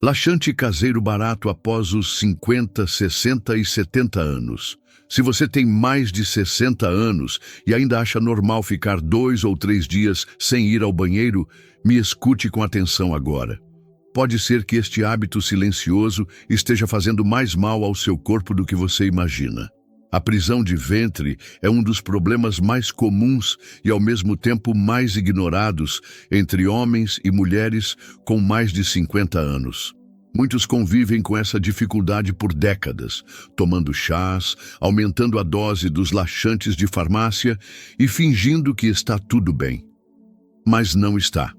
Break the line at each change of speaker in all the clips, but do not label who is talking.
Laxante caseiro barato após os 50, 60 e 70 anos. Se você tem mais de 60 anos e ainda acha normal ficar 2 ou 3 dias sem ir ao banheiro, me escute com atenção agora. Pode ser que este hábito silencioso esteja fazendo mais mal ao seu corpo do que você imagina. A prisão de ventre é um dos problemas mais comuns e ao mesmo tempo mais ignorados entre homens e mulheres com mais de 50 anos. Muitos convivem com essa dificuldade por décadas, tomando chás, aumentando a dose dos laxantes de farmácia e fingindo que está tudo bem. Mas não está.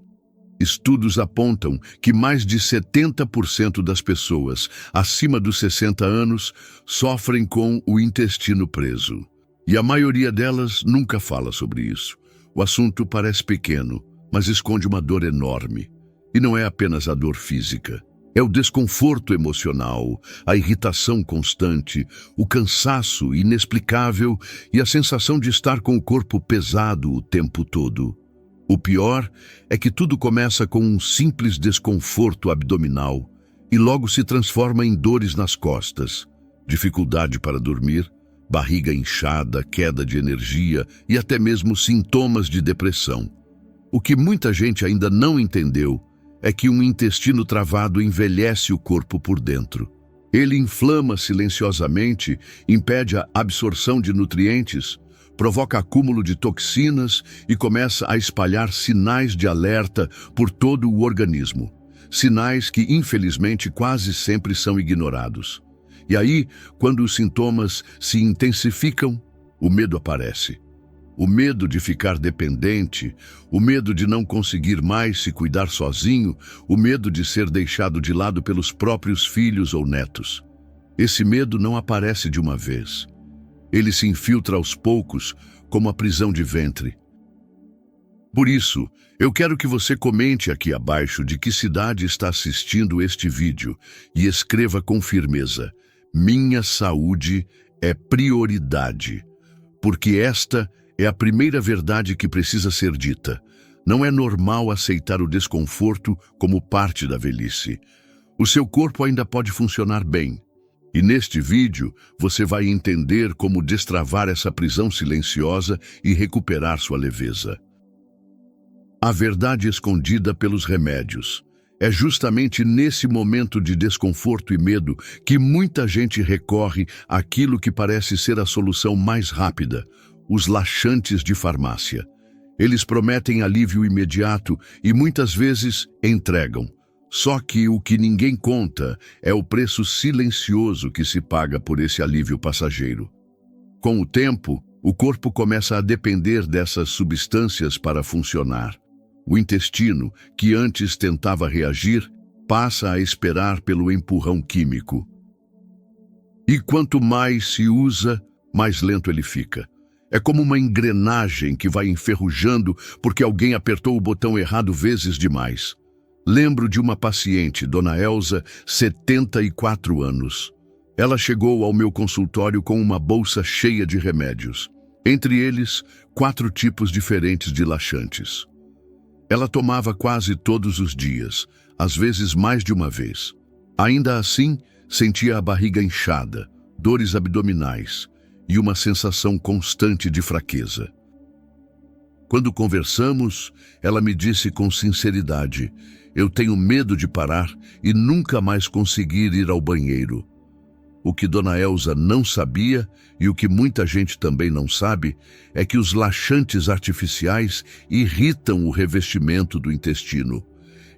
Estudos apontam que mais de 70% das pessoas acima dos 60 anos sofrem com o intestino preso. E a maioria delas nunca fala sobre isso. O assunto parece pequeno, mas esconde uma dor enorme. E não é apenas a dor física. É o desconforto emocional, a irritação constante, o cansaço inexplicável e a sensação de estar com o corpo pesado o tempo todo. O pior é que tudo começa com um simples desconforto abdominal e logo se transforma em dores nas costas, dificuldade para dormir, barriga inchada, queda de energia e até mesmo sintomas de depressão. O que muita gente ainda não entendeu é que um intestino travado envelhece o corpo por dentro. Ele inflama silenciosamente, impede a absorção de nutrientes, provoca acúmulo de toxinas e começa a espalhar sinais de alerta por todo o organismo. Sinais que, infelizmente, quase sempre são ignorados. E aí, quando os sintomas se intensificam, o medo aparece. O medo de ficar dependente, o medo de não conseguir mais se cuidar sozinho, o medo de ser deixado de lado pelos próprios filhos ou netos. Esse medo não aparece de uma vez. Ele se infiltra aos poucos, como a prisão de ventre. Por isso, eu quero que você comente aqui abaixo de que cidade está assistindo este vídeo e escreva com firmeza: minha saúde é prioridade. Porque esta é a primeira verdade que precisa ser dita. Não é normal aceitar o desconforto como parte da velhice. O seu corpo ainda pode funcionar bem. E neste vídeo, você vai entender como destravar essa prisão silenciosa e recuperar sua leveza. A verdade escondida pelos remédios. É justamente nesse momento de desconforto e medo que muita gente recorre àquilo que parece ser a solução mais rápida, os laxantes de farmácia. Eles prometem alívio imediato e muitas vezes entregam. Só que o que ninguém conta é o preço silencioso que se paga por esse alívio passageiro. Com o tempo, o corpo começa a depender dessas substâncias para funcionar. O intestino, que antes tentava reagir, passa a esperar pelo empurrão químico. E quanto mais se usa, mais lento ele fica. É como uma engrenagem que vai enferrujando porque alguém apertou o botão errado vezes demais. Lembro de uma paciente, Dona Elza, 74 anos. Ela chegou ao meu consultório com uma bolsa cheia de remédios. Entre eles, 4 tipos diferentes de laxantes. Ela tomava quase todos os dias, às vezes mais de uma vez. Ainda assim, sentia a barriga inchada, dores abdominais e uma sensação constante de fraqueza. Quando conversamos, ela me disse com sinceridade: eu tenho medo de parar e nunca mais conseguir ir ao banheiro. O que Dona Elza não sabia, e o que muita gente também não sabe, é que os laxantes artificiais irritam o revestimento do intestino.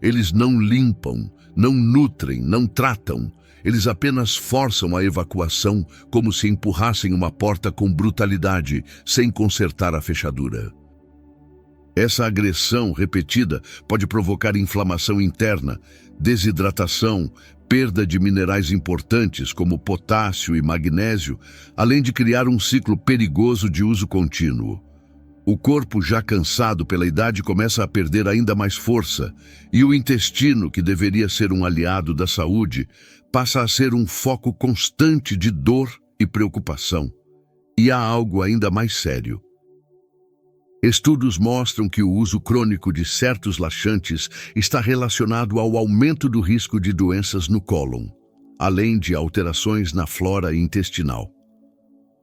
Eles não limpam, não nutrem, não tratam. Eles apenas forçam a evacuação como se empurrassem uma porta com brutalidade, sem consertar a fechadura. Essa agressão repetida pode provocar inflamação interna, desidratação, perda de minerais importantes como potássio e magnésio, além de criar um ciclo perigoso de uso contínuo. O corpo, já cansado pela idade, começa a perder ainda mais força, e o intestino, que deveria ser um aliado da saúde, passa a ser um foco constante de dor e preocupação. E há algo ainda mais sério. Estudos mostram que o uso crônico de certos laxantes está relacionado ao aumento do risco de doenças no cólon, além de alterações na flora intestinal.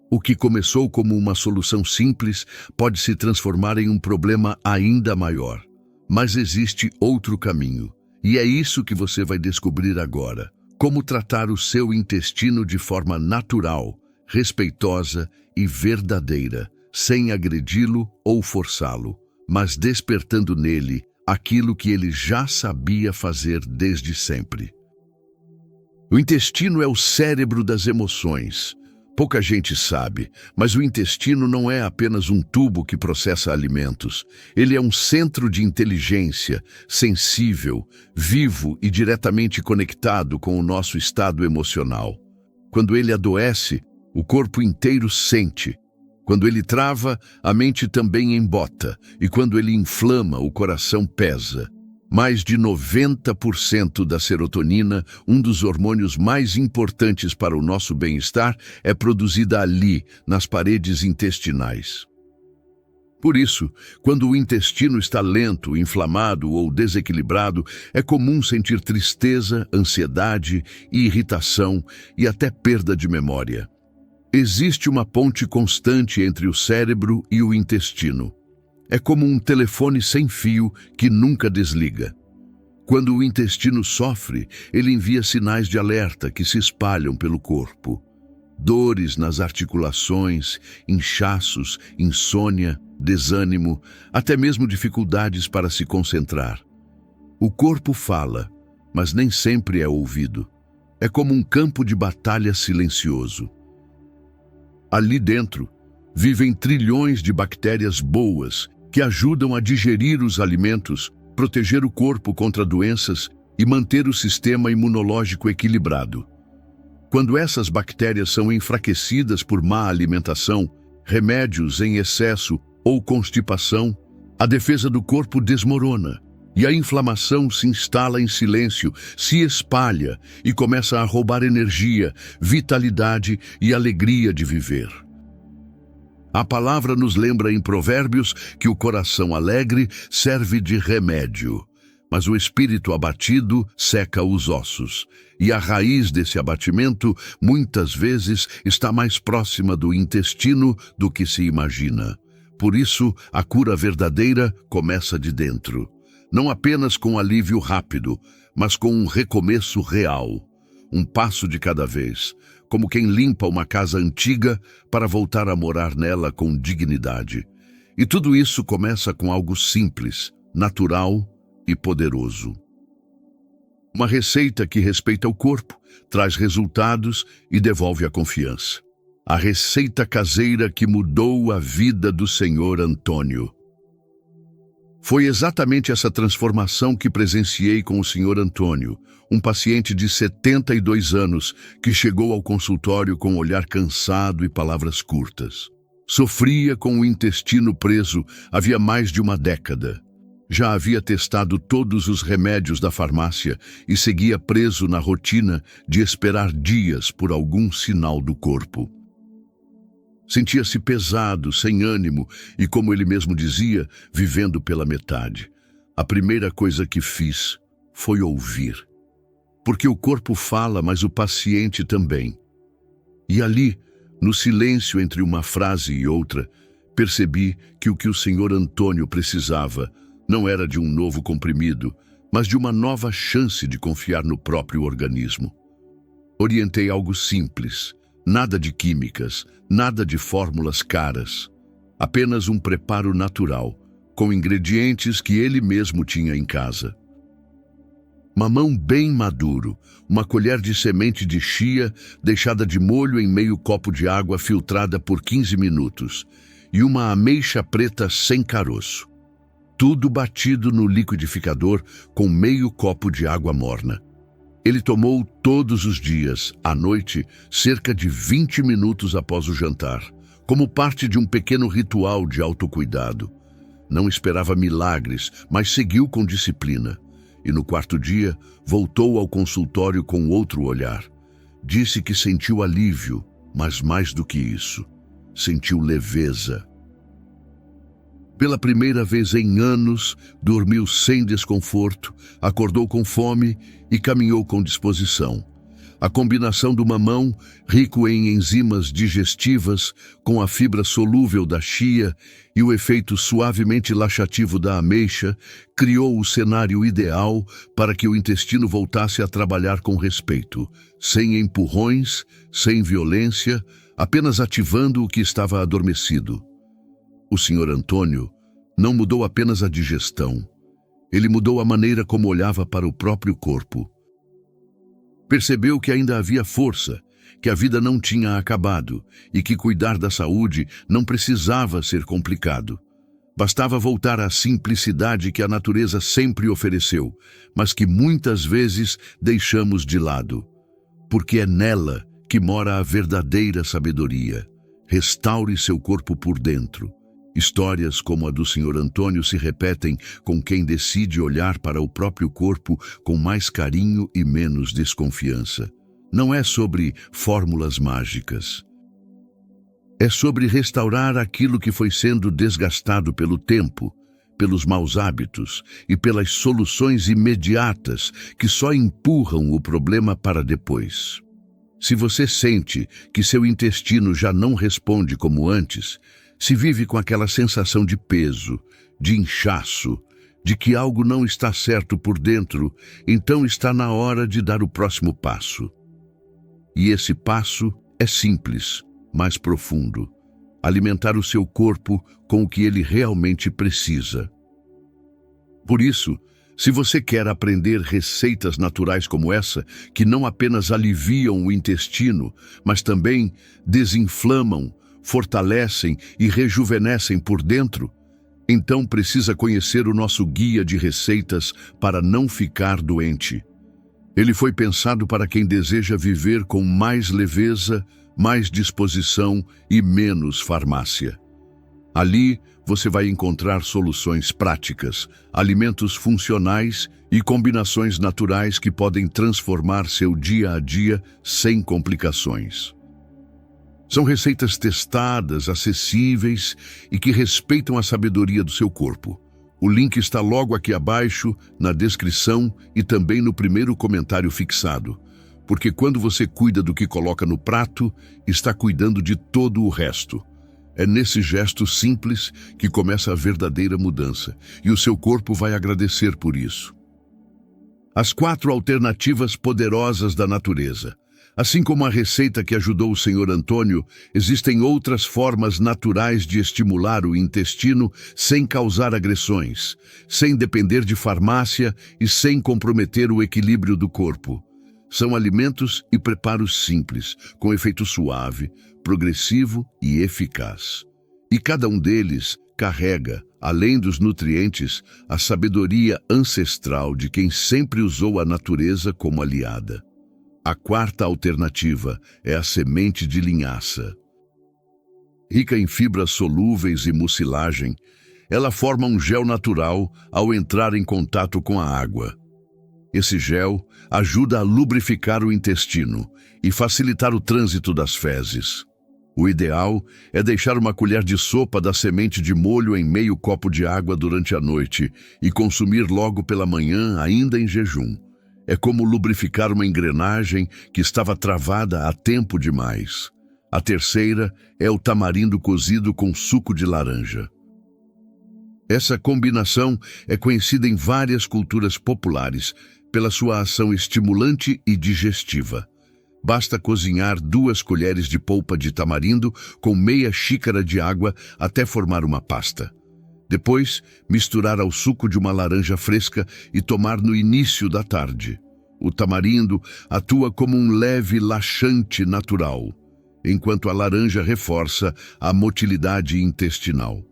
O que começou como uma solução simples pode se transformar em um problema ainda maior. Mas existe outro caminho, e é isso que você vai descobrir agora. Como tratar o seu intestino de forma natural, respeitosa e verdadeira, sem agredi-lo ou forçá-lo, mas despertando nele aquilo que ele já sabia fazer desde sempre. O intestino é o cérebro das emoções. Pouca gente sabe, mas o intestino não é apenas um tubo que processa alimentos. Ele é um centro de inteligência, sensível, vivo e diretamente conectado com o nosso estado emocional. Quando ele adoece, o corpo inteiro sente. Quando ele trava, a mente também embota. E quando ele inflama, o coração pesa. Mais de 90% da serotonina, um dos hormônios mais importantes para o nosso bem-estar, é produzida ali, nas paredes intestinais. Por isso, quando o intestino está lento, inflamado ou desequilibrado, é comum sentir tristeza, ansiedade, irritação e até perda de memória. Existe uma ponte constante entre o cérebro e o intestino. É como um telefone sem fio que nunca desliga. Quando o intestino sofre, ele envia sinais de alerta que se espalham pelo corpo. Dores nas articulações, inchaços, insônia, desânimo, até mesmo dificuldades para se concentrar. O corpo fala, mas nem sempre é ouvido. É como um campo de batalha silencioso. Ali dentro, vivem trilhões de bactérias boas que ajudam a digerir os alimentos, proteger o corpo contra doenças e manter o sistema imunológico equilibrado. Quando essas bactérias são enfraquecidas por má alimentação, remédios em excesso ou constipação, a defesa do corpo desmorona e a inflamação se instala em silêncio, se espalha e começa a roubar energia, vitalidade e alegria de viver. A palavra nos lembra em Provérbios que o coração alegre serve de remédio, mas o espírito abatido seca os ossos, e a raiz desse abatimento muitas vezes está mais próxima do intestino do que se imagina. Por isso, a cura verdadeira começa de dentro, não apenas com alívio rápido, mas com um recomeço real, um passo de cada vez, como quem limpa uma casa antiga para voltar a morar nela com dignidade. E tudo isso começa com algo simples, natural e poderoso. Uma receita que respeita o corpo, traz resultados e devolve a confiança. A receita caseira que mudou a vida do Senhor Antônio. Foi exatamente essa transformação que presenciei com o Sr. Antônio, um paciente de 72 anos que chegou ao consultório com um olhar cansado e palavras curtas. Sofria com o intestino preso havia mais de uma década. Já havia testado todos os remédios da farmácia e seguia preso na rotina de esperar dias por algum sinal do corpo. Sentia-se pesado, sem ânimo e, como ele mesmo dizia, vivendo pela metade. A primeira coisa que fiz foi ouvir. Porque o corpo fala, mas o paciente também. E ali, no silêncio entre uma frase e outra, percebi que o Sr. Antônio precisava não era de um novo comprimido, mas de uma nova chance de confiar no próprio organismo. Orientei algo simples. Nada de químicas, nada de fórmulas caras. Apenas um preparo natural, com ingredientes que ele mesmo tinha em casa. Mamão bem maduro, uma colher de semente de chia deixada de molho em meio copo de água filtrada por 15 minutos e uma ameixa preta sem caroço. Tudo batido no liquidificador com meio copo de água morna. Ele tomou todos os dias, à noite, cerca de 20 minutos após o jantar, como parte de um pequeno ritual de autocuidado. Não esperava milagres, mas seguiu com disciplina. E no quarto dia, voltou ao consultório com outro olhar. Disse que sentiu alívio, mas mais do que isso, sentiu leveza. Pela primeira vez em anos, dormiu sem desconforto, acordou com fome e caminhou com disposição. A combinação do mamão, rico em enzimas digestivas, com a fibra solúvel da chia e o efeito suavemente laxativo da ameixa, criou o cenário ideal para que o intestino voltasse a trabalhar com respeito, sem empurrões, sem violência, apenas ativando o que estava adormecido. O Sr. Antônio não mudou apenas a digestão, ele mudou a maneira como olhava para o próprio corpo. Percebeu que ainda havia força, que a vida não tinha acabado e que cuidar da saúde não precisava ser complicado. Bastava voltar à simplicidade que a natureza sempre ofereceu, mas que muitas vezes deixamos de lado. Porque é nela que mora a verdadeira sabedoria. Restaure seu corpo por dentro. Histórias como a do Sr. Antônio se repetem com quem decide olhar para o próprio corpo com mais carinho e menos desconfiança. Não é sobre fórmulas mágicas. É sobre restaurar aquilo que foi sendo desgastado pelo tempo, pelos maus hábitos e pelas soluções imediatas que só empurram o problema para depois. Se você sente que seu intestino já não responde como antes, se vive com aquela sensação de peso, de inchaço, de que algo não está certo por dentro, então está na hora de dar o próximo passo. E esse passo é simples, mas profundo. Alimentar o seu corpo com o que ele realmente precisa. Por isso, se você quer aprender receitas naturais como essa, que não apenas aliviam o intestino, mas também desinflamam, fortalecem e rejuvenescem por dentro, então precisa conhecer o nosso guia de receitas para não ficar doente. Ele foi pensado para quem deseja viver com mais leveza, mais disposição e menos farmácia. Ali você vai encontrar soluções práticas, alimentos funcionais e combinações naturais que podem transformar seu dia a dia sem complicações. São receitas testadas, acessíveis e que respeitam a sabedoria do seu corpo. O link está logo aqui abaixo, na descrição e também no primeiro comentário fixado. Porque quando você cuida do que coloca no prato, está cuidando de todo o resto. É nesse gesto simples que começa a verdadeira mudança, e o seu corpo vai agradecer por isso. As 4 alternativas poderosas da natureza. Assim como a receita que ajudou o Sr. Antônio, existem outras formas naturais de estimular o intestino sem causar agressões, sem depender de farmácia e sem comprometer o equilíbrio do corpo. São alimentos e preparos simples, com efeito suave, progressivo e eficaz. E cada um deles carrega, além dos nutrientes, a sabedoria ancestral de quem sempre usou a natureza como aliada. A 4ª alternativa é a semente de linhaça. Rica em fibras solúveis e mucilagem, ela forma um gel natural ao entrar em contato com a água. Esse gel ajuda a lubrificar o intestino e facilitar o trânsito das fezes. O ideal é deixar uma colher de sopa da semente de molho em meio copo de água durante a noite e consumir logo pela manhã, ainda em jejum. É como lubrificar uma engrenagem que estava travada há tempo demais. A 3ª é o tamarindo cozido com suco de laranja. Essa combinação é conhecida em várias culturas populares pela sua ação estimulante e digestiva. Basta cozinhar 2 colheres de polpa de tamarindo com meia xícara de água até formar uma pasta. Depois, misturar ao suco de uma laranja fresca e tomar no início da tarde. O tamarindo atua como um leve laxante natural, enquanto a laranja reforça a motilidade intestinal.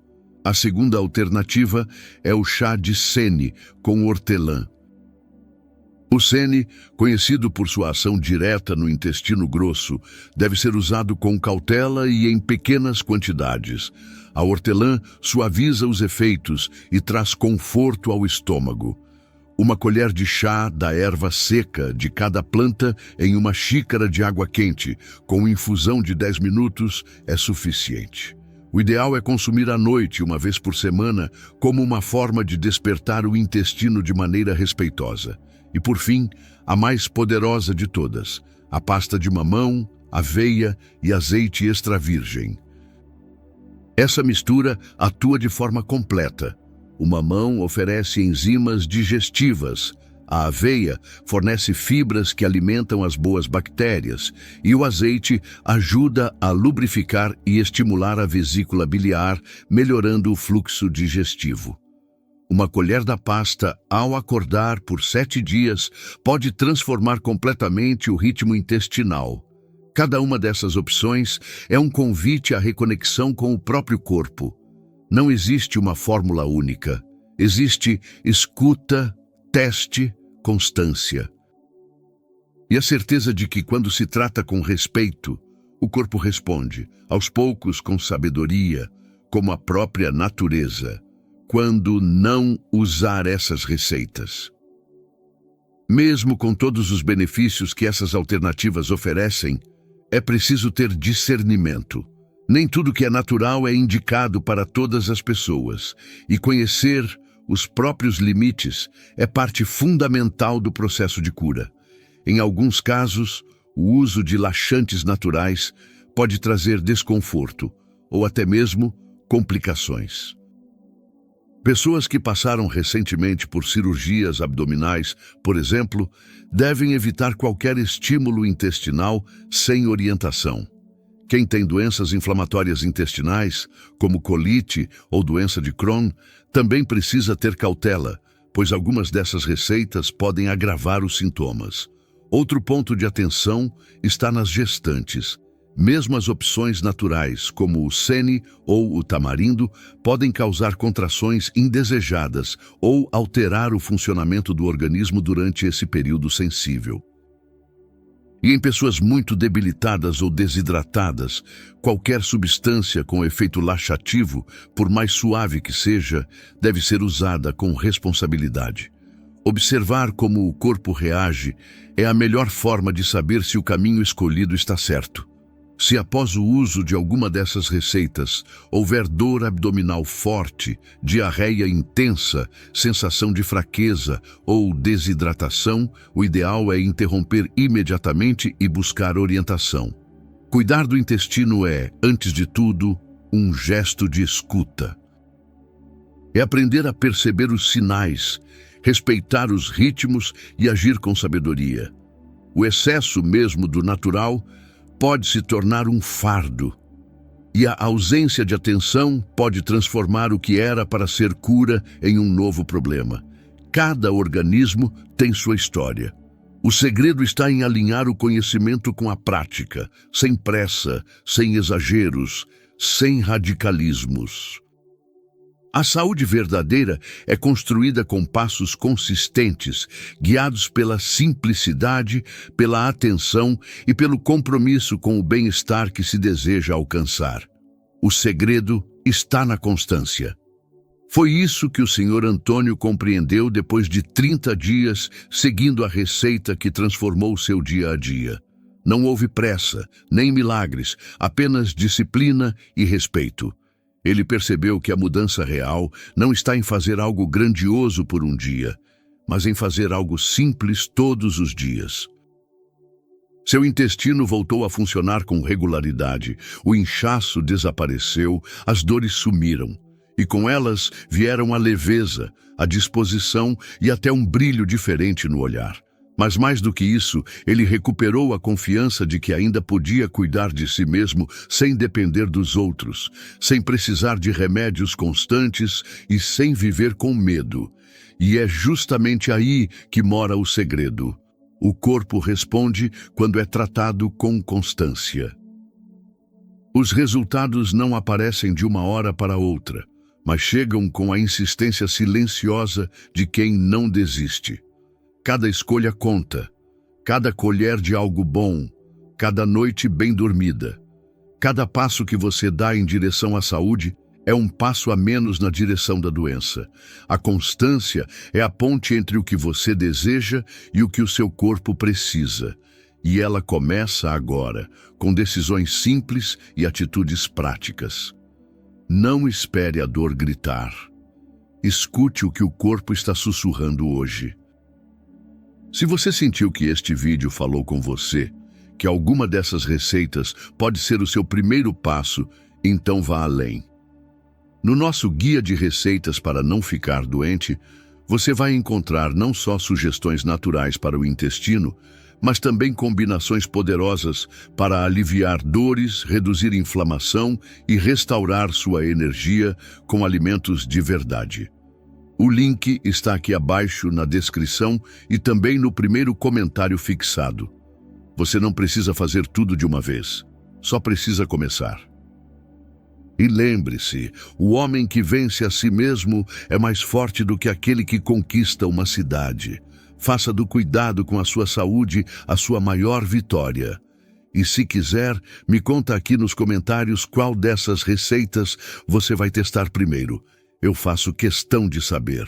A 2ª alternativa é o chá de sene com hortelã. O sene, conhecido por sua ação direta no intestino grosso, deve ser usado com cautela e em pequenas quantidades. A hortelã suaviza os efeitos e traz conforto ao estômago. Uma colher de chá da erva seca de cada planta em uma xícara de água quente, com infusão de 10 minutos, é suficiente. O ideal é consumir à noite, uma vez por semana, como uma forma de despertar o intestino de maneira respeitosa. E por fim, a mais poderosa de todas, a pasta de mamão, aveia e azeite extra virgem. Essa mistura atua de forma completa. O mamão oferece enzimas digestivas, a aveia fornece fibras que alimentam as boas bactérias e o azeite ajuda a lubrificar e estimular a vesícula biliar, melhorando o fluxo digestivo. Uma colher da pasta, ao acordar por 7 dias, pode transformar completamente o ritmo intestinal. Cada uma dessas opções é um convite à reconexão com o próprio corpo. Não existe uma fórmula única. Existe escuta, teste, constância. E a certeza de que, quando se trata com respeito, o corpo responde, aos poucos com sabedoria, como a própria natureza, quando não usar essas receitas. Mesmo com todos os benefícios que essas alternativas oferecem, é preciso ter discernimento. Nem tudo que é natural é indicado para todas as pessoas, e conhecer os próprios limites é parte fundamental do processo de cura. Em alguns casos, o uso de laxantes naturais pode trazer desconforto ou até mesmo complicações. Pessoas que passaram recentemente por cirurgias abdominais, por exemplo, devem evitar qualquer estímulo intestinal sem orientação. Quem tem doenças inflamatórias intestinais, como colite ou doença de Crohn, também precisa ter cautela, pois algumas dessas receitas podem agravar os sintomas. Outro ponto de atenção está nas gestantes. Mesmo as opções naturais, como o sene ou o tamarindo, podem causar contrações indesejadas ou alterar o funcionamento do organismo durante esse período sensível. E em pessoas muito debilitadas ou desidratadas, qualquer substância com efeito laxativo, por mais suave que seja, deve ser usada com responsabilidade. Observar como o corpo reage é a melhor forma de saber se o caminho escolhido está certo. Se após o uso de alguma dessas receitas houver dor abdominal forte, diarreia intensa, sensação de fraqueza ou desidratação, o ideal é interromper imediatamente e buscar orientação. Cuidar do intestino é, antes de tudo, um gesto de escuta. É aprender a perceber os sinais, respeitar os ritmos e agir com sabedoria. O excesso mesmo do natural pode se tornar um fardo, e a ausência de atenção pode transformar o que era para ser cura em um novo problema. Cada organismo tem sua história. O segredo está em alinhar o conhecimento com a prática, sem pressa, sem exageros, sem radicalismos. A saúde verdadeira é construída com passos consistentes, guiados pela simplicidade, pela atenção e pelo compromisso com o bem-estar que se deseja alcançar. O segredo está na constância. Foi isso que o Sr. Antônio compreendeu depois de 30 dias seguindo a receita que transformou seu dia a dia. Não houve pressa, nem milagres, apenas disciplina e respeito. Ele percebeu que a mudança real não está em fazer algo grandioso por um dia, mas em fazer algo simples todos os dias. Seu intestino voltou a funcionar com regularidade, o inchaço desapareceu, as dores sumiram, e com elas vieram a leveza, a disposição e até um brilho diferente no olhar. Mas mais do que isso, ele recuperou a confiança de que ainda podia cuidar de si mesmo sem depender dos outros, sem precisar de remédios constantes e sem viver com medo. E é justamente aí que mora o segredo. O corpo responde quando é tratado com constância. Os resultados não aparecem de uma hora para outra, mas chegam com a insistência silenciosa de quem não desiste. Cada escolha conta, cada colher de algo bom, cada noite bem dormida. Cada passo que você dá em direção à saúde é um passo a menos na direção da doença. A constância é a ponte entre o que você deseja e o que o seu corpo precisa. E ela começa agora, com decisões simples e atitudes práticas. Não espere a dor gritar. Escute o que o corpo está sussurrando hoje. Se você sentiu que este vídeo falou com você, que alguma dessas receitas pode ser o seu primeiro passo, então vá além. No nosso guia de receitas para não ficar doente, você vai encontrar não só sugestões naturais para o intestino, mas também combinações poderosas para aliviar dores, reduzir inflamação e restaurar sua energia com alimentos de verdade. O link está aqui abaixo na descrição e também no primeiro comentário fixado. Você não precisa fazer tudo de uma vez, só precisa começar. E lembre-se, o homem que vence a si mesmo é mais forte do que aquele que conquista uma cidade. Faça do cuidado com a sua saúde a sua maior vitória. E se quiser, me conta aqui nos comentários qual dessas receitas você vai testar primeiro. Eu faço questão de saber.